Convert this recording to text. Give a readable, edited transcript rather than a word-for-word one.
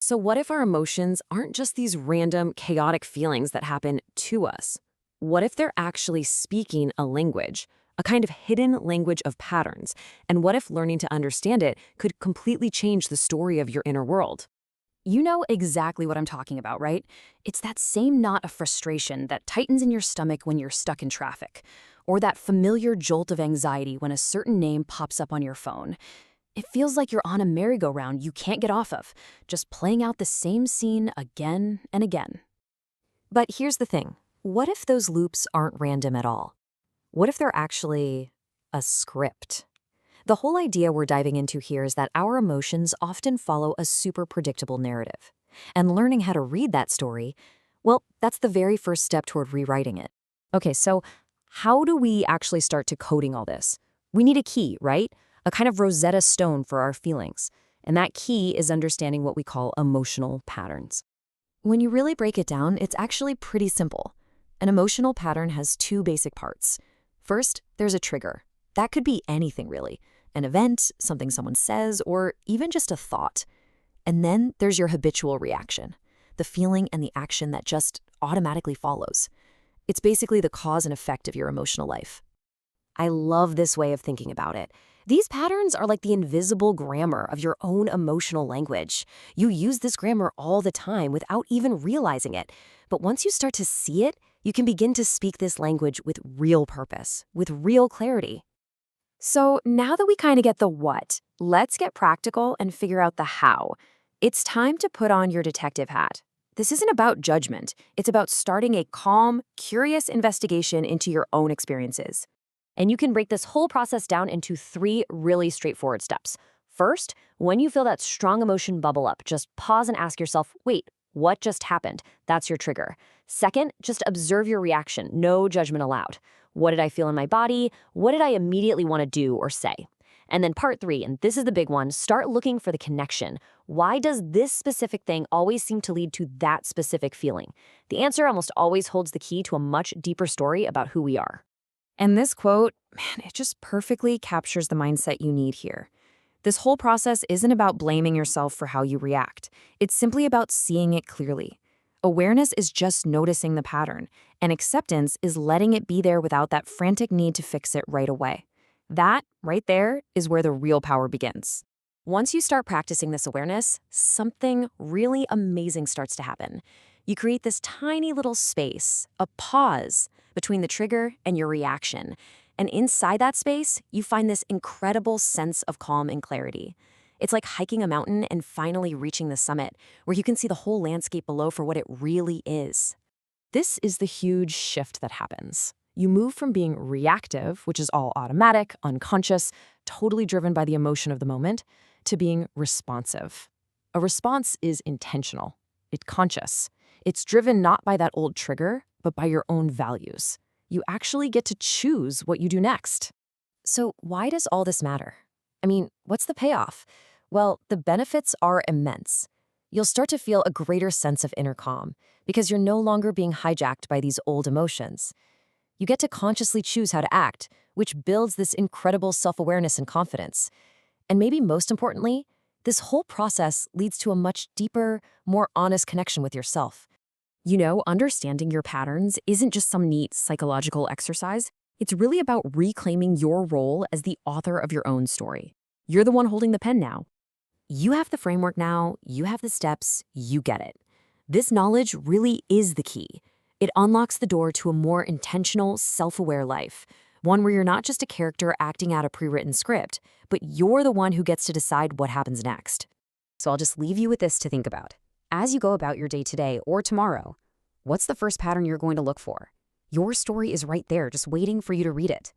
So what if our emotions aren't just these random, chaotic feelings that happen to us? What if they're actually speaking a language, a kind of hidden language of patterns? And what if learning to understand it could completely change the story of your inner world? You know exactly what I'm talking about, right? It's that same knot of frustration that tightens in your stomach when you're stuck in traffic, or that familiar jolt of anxiety when a certain name pops up on your phone. It feels like you're on a merry-go-round you can't get off of, just playing out the same scene again and again. But here's the thing. What if those loops aren't random at all? What if they're actually a script? The whole idea we're diving into here is that our emotions often follow a super predictable narrative. And learning how to read that story, well, that's the very first step toward rewriting it. Okay, so how do we actually start decoding all this? We need a key, right? A kind of Rosetta Stone for our feelings. And that key is understanding what we call emotional patterns. When you really break it down, it's actually pretty simple. An emotional pattern has two basic parts. First, there's a trigger. That could be anything, really. An event, something someone says, or even just a thought. And then there's your habitual reaction, the feeling and the action that just automatically follows. It's basically the cause and effect of your emotional life. I love this way of thinking about it. These patterns are like the invisible grammar of your own emotional language. You use this grammar all the time without even realizing it. But once you start to see it, you can begin to speak this language with real purpose, with real clarity. So now that we kind of get the what, let's get practical and figure out the how. It's time to put on your detective hat. This isn't about judgment. It's about starting a calm, curious investigation into your own experiences. And you can break this whole process down into three really straightforward steps. First, when you feel that strong emotion bubble up, just pause and ask yourself, wait, what just happened? That's your trigger. Second, just observe your reaction, no judgment allowed. What did I feel in my body? What did I immediately want to do or say? And then part three, and this is the big one, start looking for the connection. Why does this specific thing always seem to lead to that specific feeling? The answer almost always holds the key to a much deeper story about who we are. And this quote, man, it just perfectly captures the mindset you need here. This whole process isn't about blaming yourself for how you react. It's simply about seeing it clearly. Awareness is just noticing the pattern, and acceptance is letting it be there without that frantic need to fix it right away. That, right there, is where the real power begins. Once you start practicing this awareness, something really amazing starts to happen. You create this tiny little space, a pause, between the trigger and your reaction. And inside that space, you find this incredible sense of calm and clarity. It's like hiking a mountain and finally reaching the summit, where you can see the whole landscape below for what it really is. This is the huge shift that happens. You move from being reactive, which is all automatic, unconscious, totally driven by the emotion of the moment, to being responsive. A response is intentional. It's conscious. It's driven not by that old trigger, but by your own values. You actually get to choose what you do next. So why does all this matter? I mean, what's the payoff? Well, the benefits are immense. You'll start to feel a greater sense of inner calm because you're no longer being hijacked by these old emotions. You get to consciously choose how to act, which builds this incredible self-awareness and confidence. And maybe most importantly, this whole process leads to a much deeper, more honest connection with yourself. You know, understanding your patterns isn't just some neat psychological exercise. It's really about reclaiming your role as the author of your own story. You're the one holding the pen now. You have the framework now, you have the steps, you get it. This knowledge really is the key. It unlocks the door to a more intentional, self-aware life, one where you're not just a character acting out a pre-written script, but you're the one who gets to decide what happens next. So I'll just leave you with this to think about. As you go about your day today or tomorrow, what's the first pattern you're going to look for? Your story is right there, just waiting for you to read it.